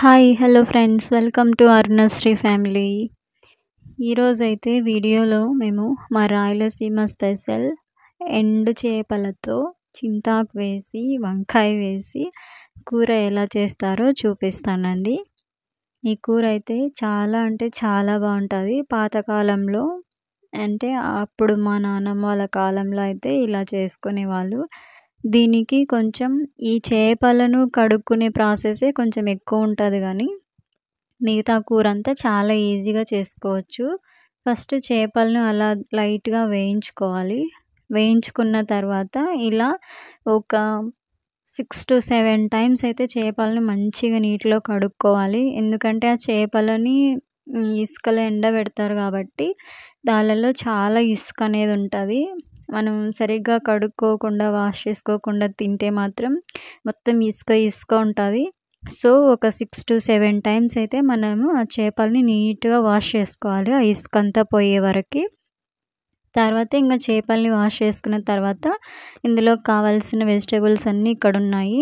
Hi hello friends welcome to Arunasri family. ఈరోజైతే వీడియోలో మేము మా రాయలసీమ స్పెషల్ ఎండు చేపలతో చింతాకు వేసి వంకాయ వేసి కూర ఎలా చేస్తారో చూపిస్తానండి. ఈ కూర అయితే చాలా అంటే చాలా బాగుంటుంది. పాతకాలంలో అంటే అప్పుడు మా నాన్నమ్మ వాళ్ళ కాలంలో అయితే ఇలా చేసుకునేవాళ్ళు. దీనికి కొంచెం ఈ చేపలను కడుక్కునే ప్రాసెసే కొంచెం ఎక్కువ ఉంటుంది, కానీ మిగతా కూర అంతా చాలా ఈజీగా చేసుకోవచ్చు. ఫస్ట్ చేపలను అలా లైట్గా వేయించుకోవాలి. వేయించుకున్న తర్వాత ఇలా ఒక 6 to 7 టైమ్స్ అయితే చేపలను మంచిగా నీటిలో కడుక్కోవాలి. ఎందుకంటే ఆ చేపలని ఇసుకలో ఎండబెడతారు కాబట్టి దానిలో చాలా ఇసుక అనేది ఉంటుంది. మనం సరిగ్గా కడుక్కోకుండా వాష్ చేసుకోకుండా తింటే మాత్రం మొత్తం ఇసుక ఇసుక ఉంటుంది. సో ఒక 6 to 7 టైమ్స్ అయితే మనము ఆ చేపల్ని నీట్గా వాష్ చేసుకోవాలి, ఆ ఇసుక అంతా పోయే వరకు. తర్వాత ఇంకా చేపల్ని వాష్ చేసుకున్న తర్వాత ఇందులో కావాల్సిన వెజిటేబుల్స్ అన్నీ ఇక్కడ ఉన్నాయి.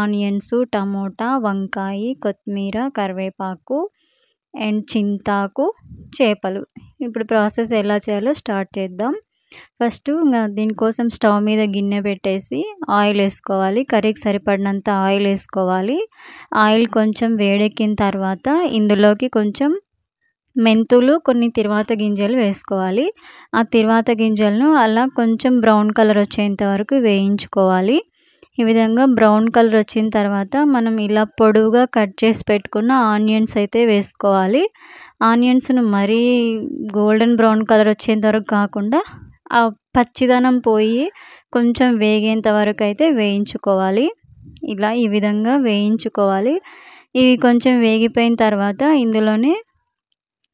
ఆనియన్స్, టమోటా, వంకాయ, కొత్తిమీర, కరివేపాకు అండ్ చింతాకు, చేపలు. ఇప్పుడు ప్రాసెస్ ఎలా చేయాలో స్టార్ట్ చేద్దాం. ఫస్ట్ దీనికోసం స్టవ్ మీద గిన్నె పెట్టేసి ఆయిల్ వేసుకోవాలి. కర్రీకి సరిపడినంత ఆయిల్ వేసుకోవాలి. ఆయిల్ కొంచెం వేడెక్కిన తర్వాత ఇందులోకి కొంచెం మెంతులు, కొన్ని తిరువాత గింజలు వేసుకోవాలి. ఆ తిరువాత గింజలను అలా కొంచెం బ్రౌన్ కలర్ వచ్చేంత వరకు వేయించుకోవాలి. ఈ విధంగా బ్రౌన్ కలర్ వచ్చిన తర్వాత మనం ఇలా పొడవుగా కట్ చేసి పెట్టుకున్న ఆనియన్స్ అయితే వేసుకోవాలి. ఆనియన్స్ను మరీ గోల్డెన్ బ్రౌన్ కలర్ వచ్చేంత వరకు కాకుండా ఆ పచ్చిదనం పోయి కొంచెం వేగేంత వరకు అయితే వేయించుకోవాలి. ఇలా ఈ విధంగా వేయించుకోవాలి. ఇవి కొంచెం వేగిపోయిన తర్వాత ఇందులోనే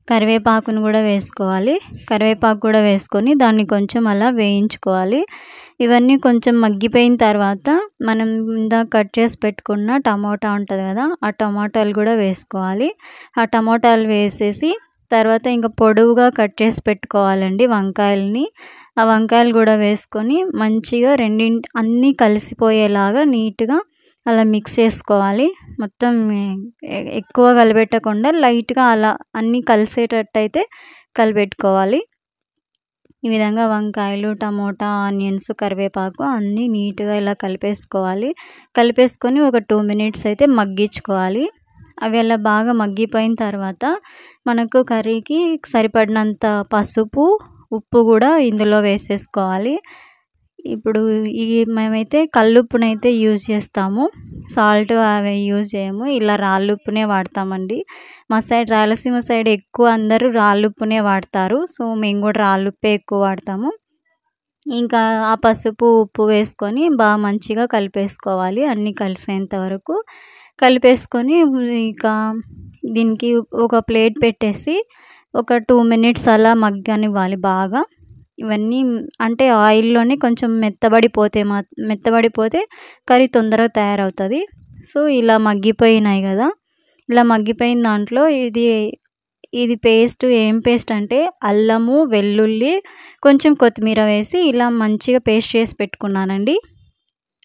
కరివేపాకును కూడా వేసుకోవాలి. కరివేపాకు కూడా వేసుకొని దాన్ని కొంచెం అలా వేయించుకోవాలి. ఇవన్నీ కొంచెం మగ్గిపోయిన తర్వాత మనం ఇందాక కట్ చేసి పెట్టుకున్న టమోటా ఉంటుంది కదా, ఆ టమాటాలు కూడా వేసుకోవాలి. ఆ టమోటాలు వేసేసి తర్వాత ఇంకా పొడవుగా కట్ చేసి పెట్టుకోవాలండి వంకాయలని. ఆ వంకాయలు కూడా వేసుకొని మంచిగా అన్నీ కలిసిపోయేలాగా నీట్గా అలా మిక్స్ చేసుకోవాలి. మొత్తం ఎక్కువ కలిపెట్టకుండా లైట్గా అలా అన్నీ కలిసేటట్టు అయితే కలిపెట్టుకోవాలి. ఈ విధంగా వంకాయలు, టమోటా, ఆనియన్స్, కరివేపాకు అన్నీ నీట్గా ఇలా కలిపేసుకోవాలి. కలిపేసుకొని ఒక 2 minutes అయితే మగ్గించుకోవాలి. అవి అలా బాగా మగ్గిపోయిన తర్వాత మనకు కర్రీకి సరిపడినంత పసుపు, ఉప్పు కూడా ఇందులో వేసేసుకోవాలి. ఇప్పుడు మేమైతే కల్లుప్పునైతే యూజ్ చేస్తాము, సాల్ట్ అవి యూజ్ చేయము. ఇలా రాళ్ళుప్పునే వాడతామండి. మా సైడ్ రాయలసీమ సైడ్ ఎక్కువ అందరూ రాళ్ళుప్పునే వాడతారు. సో మేము కూడా రాళ్ళుప్పే ఎక్కువ వాడతాము. ఇంకా ఆ పసుపు, ఉప్పు వేసుకొని బాగా మంచిగా కలిపేసుకోవాలి. అన్నీ కలిసేంత వరకు కలిపేసుకొని ఇంకా దీనికి ఒక ప్లేట్ పెట్టేసి ఒక 2 minutes అలా మగ్గనివ్వాలి బాగా. ఇవన్నీ అంటే ఆయిల్లోనే కొంచెం మెత్తబడిపోతే కర్రీ తొందరగా తయారవుతుంది. సో ఇలా మగ్గిపోయినాయి కదా, ఇలా మగ్గిపోయిన దాంట్లో ఇది పేస్ట్ ఏం పేస్ట్ అంటే అల్లము, వెల్లుల్లి, కొంచెం కొత్తిమీర వేసి ఇలా మంచిగా పేస్ట్ చేసి పెట్టుకున్నానండి.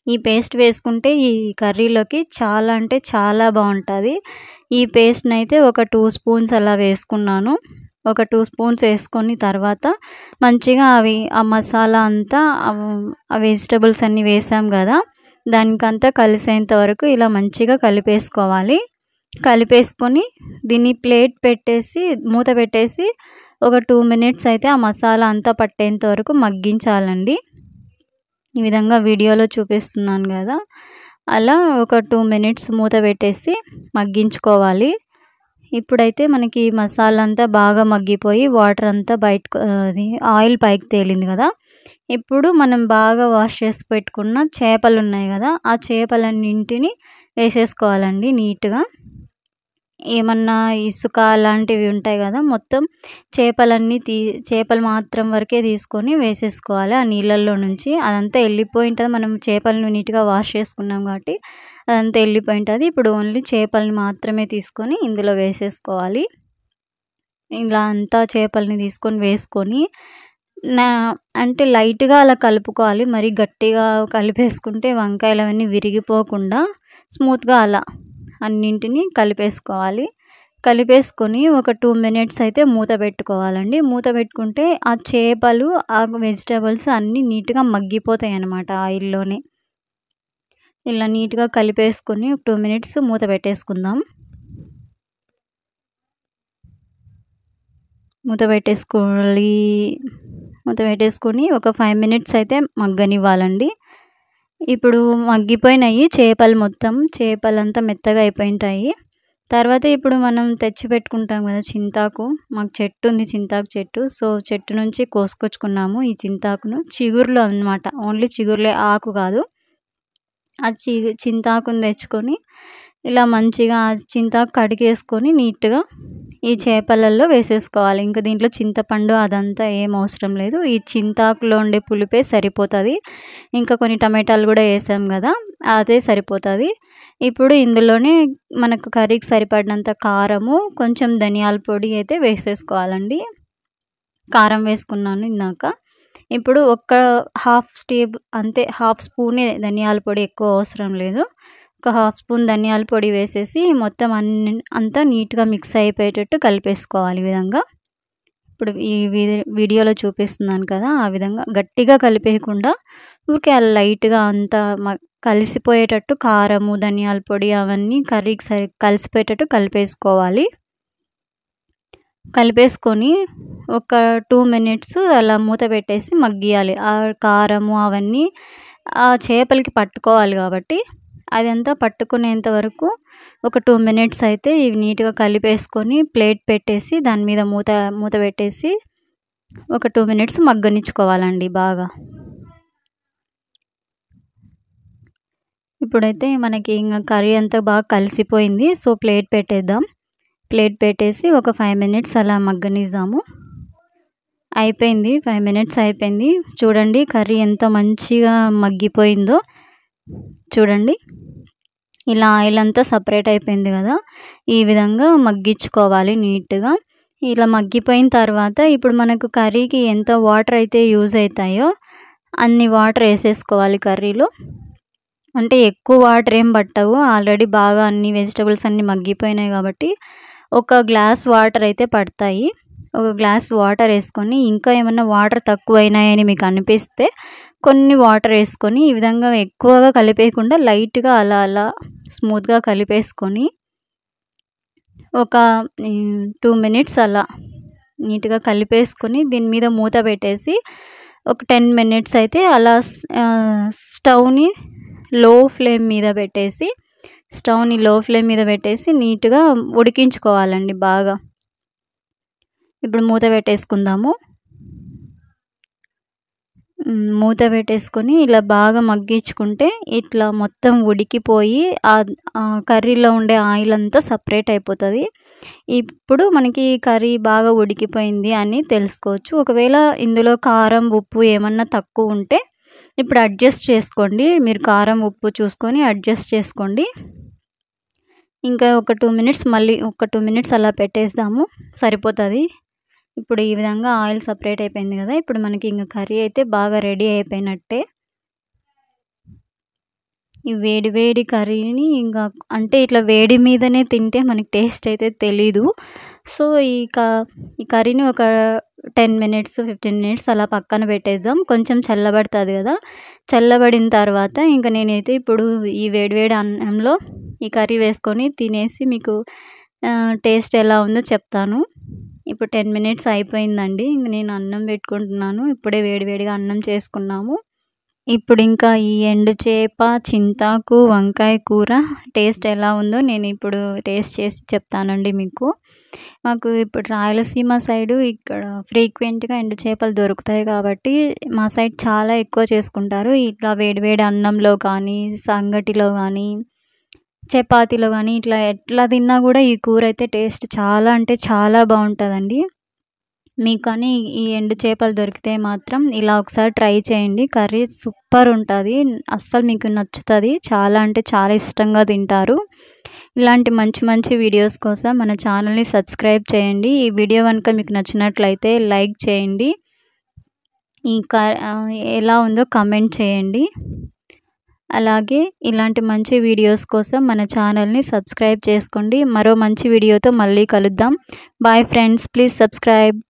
ఈ పేస్ట్ వేసుకుంటే ఈ కర్రీలోకి చాలా అంటే చాలా బాగుంటుంది. ఈ పేస్ట్ని అయితే ఒక 2 spoons అలా వేసుకున్నాను. ఒక 2 spoons వేసుకొని తర్వాత మంచిగా ఆ మసాలా అంతా ఆ వెజిటబుల్స్ అన్నీ వేసాం కదా, దానికంతా కలిసేంత వరకు ఇలా మంచిగా కలిపేసుకోవాలి. కలిపేసుకొని దీన్ని ప్లేట్ పెట్టేసి మూత పెట్టేసి ఒక 2 minutes అయితే ఆ మసాలా అంతా పట్టేంత వరకు మగ్గించాలండి. ఈ విధంగా వీడియోలో చూపిస్తున్నాను కదా, అలా ఒక 2 minutes మూత పెట్టేసి మగ్గించుకోవాలి. ఇప్పుడైతే మనకి మసాలా అంతా బాగా మగ్గిపోయి వాటర్ అంతా ఆయిల్ పైకి తేలింది కదా. ఇప్పుడు మనం బాగా వాష్ చేసి పెట్టుకున్న చేపలు ఉన్నాయి కదా, ఆ చేపలన్నింటినీ వేసేసుకోవాలండి నీట్గా. ఏమన్నా ఇసుక అలాంటివి ఉంటాయి కదా, మొత్తం చేపలు మాత్రం వరకే తీసుకొని వేసేసుకోవాలి. ఆ నీళ్ళల్లో నుంచి అదంతా వెళ్ళిపోయి ఉంటుంది. మనం చేపలను నీట్గా వాష్ చేసుకున్నాం కాబట్టి అదంతా వెళ్ళిపోయి ఉంటుంది. ఇప్పుడు ఓన్లీ చేపలని మాత్రమే తీసుకొని ఇందులో వేసేసుకోవాలి. ఇలా అంతా చేపలని తీసుకొని వేసుకొని అంటే లైట్గా అలా కలుపుకోవాలి. మరి గట్టిగా కలిపేసుకుంటే వంకాయలు అవన్నీ విరిగిపోకుండా స్మూత్గా అలా అన్నింటినీ కలిపేసుకోవాలి. కలిపేసుకొని ఒక 2 మినిట్స్ అయితే మూత పెట్టుకోవాలండి. మూత పెట్టుకుంటే ఆ చేపలు, ఆ వెజిటబుల్స్ అన్నీ నీట్‌గా మగ్గిపోతాయన్నమాట ఆయిల్‌లోనే. ఇలా నీట్‌గా కలిపేసుకొని 2 మినిట్స్ మూత పెట్టేసుకుందాం. మూత పెట్టేసుకొని ఒక 5 మినిట్స్ అయితే మగ్గనివ్వాలండి. ఇప్పుడు మగ్గిపోయినాయి చేపలు మొత్తం. చేపలంతా మెత్తగా అయిపోయింటాయి. తర్వాత ఇప్పుడు మనం తెచ్చి పెట్టుకుంటాం కదా చింతాకు. మాకు చెట్టు ఉంది, చింతాకు చెట్టు. సో, చెట్టు నుంచి కోసుకొచ్చుకున్నాము ఈ చింతాకును. చిగుర్లు అన్నమాట. ఓన్లీ చిగుర్లే, ఆకు కాదు. ఆ చింతాకుని తెచ్చుకొని ఇలా మంచిగా ఆ చింతాకు కడిగేసుకొని నీట్‌గా ఈ చేపలలో వేసేసుకోవాలి. ఇంక దీంట్లో చింతపండు అదంతా ఏం అవసరం లేదు. ఈ చింతాకులో ఉండే పులుపే సరిపోతది. ఇంకా కొన్ని టమాటాలు కూడా వేసాం కదా, అదే సరిపోతది. ఇప్పుడు ఇందులోనే మనకు కర్రీకి సరిపడినంత కారము, కొంచెం ధనియాల పొడి అయితే వేసేసుకోవాలండి. కారం వేసుకున్నాను ఇందాక. ఇప్పుడు ఒక హాఫ్ స్పూనే ధనియాల పొడి, ఎక్కువ అవసరం లేదు. ఒక హాఫ్ స్పూన్ ధనియాల పొడి వేసేసి మొత్తం అంతా నీట్‌గా మిక్స్ అయిపోయేటట్టు కలిపేసుకోవాలి ఈ విధంగా. ఇప్పుడు ఈ వీడియోలో చూపిస్తున్నాను కదా, ఆ విధంగా గట్టిగా కలిపేయకుండా ఊరికే అలా లైట్‌గా అంతా కలిసిపోయేటట్టు కారము, ధనియాల పొడి అవన్నీ కర్రీకి కలిసిపోయేటట్టు కలిపేసుకోవాలి. కలిపేసుకొని ఒక 2 మినిట్స్ అలా మూత పెట్టేసి మగ్గియాలి. ఆ కారము అవన్నీ ఆ చేపలకి పట్టుకోవాలి కాబట్టి అదంతా పట్టుకునేంత వరకు ఒక 2 మినిట్స్ అయితే ఇవి నీట్‌గా కలిపేసుకొని ప్లేట్ పెట్టేసి దాని మీద మూత పెట్టేసి ఒక 2 మినిట్స్ మగ్గనిచ్చుకోవాలండి బాగా. ఇప్పుడైతే మనకి ఇంక కర్రీ అంతా బాగా కలిసిపోయింది. సో, ప్లేట్ పెట్టేద్దాం. ప్లేట్ పెట్టేసి ఒక 5 మినిట్స్ అలా మగ్గనిద్దాము. అయిపోయింది, 5 మినిట్స్ అయిపోయింది. చూడండి కర్రీ ఎంత మంచిగా మగ్గిపోయిందో. చూడండి, ఇలా ఆయిల్ అంతా సపరేట్ అయిపోయింది కదా, ఈ విధంగా మగ్గించుకోవాలి నీట్‌గా. ఇలా మగ్గిపోయిన తర్వాత ఇప్పుడు మనకు కర్రీకి ఎంత వాటర్ అయితే యూజ్ అవుతాయో అన్ని వాటర్ వేసేసుకోవాలి కర్రీలో. అంటే ఎక్కువ వాటర్ ఏం పట్టవు, ఆల్రెడీ బాగా అన్ని వెజిటబుల్స్ అన్నీ మగ్గిపోయినాయి కాబట్టి ఒక గ్లాస్ వాటర్ అయితే పడతాయి. ఒక గ్లాస్ వాటర్ వేసుకొని ఇంకా ఏమన్నా వాటర్ తక్కువైనాయని మీకు అనిపిస్తే కొన్ని వాటర్ వేసుకొని ఈ విధంగా ఎక్కువగా కలిపేయకుండా లైట్‌గా అలా అలా స్మూత్‌గా కలిపేసుకొని ఒక 2 మినిట్స్ అలా నీట్‌గా కలిపేసుకొని దీని మీద మూత పెట్టేసి ఒక 10 మినిట్స్ అయితే అలా స్టవ్‌ని లో ఫ్లేమ్ మీద పెట్టేసి నీట్‌గా ఉడికించుకోవాలండి బాగా. ఇప్పుడు మూత పెట్టేసుకుందాము. మూత పెట్టేసుకొని ఇలా బాగా మగ్గించుకుంటే ఇట్లా మొత్తం ఉడికిపోయి కర్రీలో ఉండే ఆయిల్ అంతా సపరేట్ అయిపోతుంది. ఇప్పుడు మనకి కర్రీ బాగా ఉడికిపోయింది అని తెలుసుకోవచ్చు. ఒకవేళ ఇందులో కారం, ఉప్పు ఏమన్నా తక్కువ ఉంటే ఇప్పుడు అడ్జస్ట్ చేసుకోండి. మీరు కారం, ఉప్పు చూసుకొని అడ్జస్ట్ చేసుకోండి. ఇంకా ఒక 2 మినిట్స్ మళ్ళీ ఒక 2 మినిట్స్ అలా పెట్టేద్దాము, సరిపోతుంది. ఇప్పుడు ఈ విధంగా ఆయిల్ సపరేట్ అయిపోయింది కదా, ఇప్పుడు మనకి ఇంకా కర్రీ అయితే బాగా రెడీ అయిపోయినట్టే. ఈ వేడి వేడి కర్రీని ఇంకా అంటే ఇట్లా వేడి మీదనే తింటే మనకి టేస్ట్ అయితే తెలీదు. సో, ఈ కర్రీని ఒక 10 మినిట్స్ 15 మినిట్స్ అలా పక్కన పెట్టేద్దాం. కొంచెం చల్లబడుతుంది కదా, చల్లబడిన తర్వాత ఇంకా నేనైతే ఇప్పుడు ఈ వేడి వేడి అన్నంలో ఈ కర్రీ వేసుకొని తినేసి మీకు టేస్ట్ ఎలా ఉందో చెప్తాను. ఇప్పుడు 10 మినిట్స్ అయిపోయిందండి. ఇంక నేను అన్నం పెట్టుకుంటున్నాను. ఇప్పుడే వేడివేడిగా అన్నం చేసుకున్నాము. ఇప్పుడు ఇంకా ఈ ఎండు చేప, చింతాకు, వంకాయ కూర టేస్ట్ ఎలా ఉందో నేను ఇప్పుడు టేస్ట్ చేసి చెప్తానండి మీకు. మాకు ఇప్పుడు రాయలసీమ సైడు ఇక్కడ ఫ్రీక్వెంట్‌గా ఎండు చేపలు దొరుకుతాయి కాబట్టి మా సైడ్ చాలా ఎక్కువ చేసుకుంటారు. ఇట్లా వేడివేడి అన్నంలో కానీ, సంగటిలో కానీ, చపాతీలో కానీ ఇట్లా ఎట్లా తిన్నా కూడా ఈ కూర అయితే టేస్ట్ చాలా అంటే చాలా బాగుంటుందండి. మీకు కానీ ఈ ఎండు చేపలు దొరికితే మాత్రం ఇలా ఒకసారి ట్రై చేయండి. కర్రీ సూపర్ ఉంటుంది, అస్సలు మీకు నచ్చుతుంది. చాలా అంటే చాలా ఇష్టంగా తింటారు. ఇలాంటి మంచి మంచి వీడియోస్ కోసం మన ఛానల్ని సబ్స్క్రైబ్ చేయండి. ఈ వీడియో కనుక మీకు నచ్చినట్లయితే లైక్ చేయండి. ఎలా ఉందో కామెంట్ చేయండి. అలాగే ఇలాంటి మంచి వీడియోస్ కోసం మన ఛానల్ని సబ్స్క్రైబ్ చేసుకోండి. మరో మంచి వీడియోతో మళ్ళీ కలుద్దాం. Bye friends, please subscribe.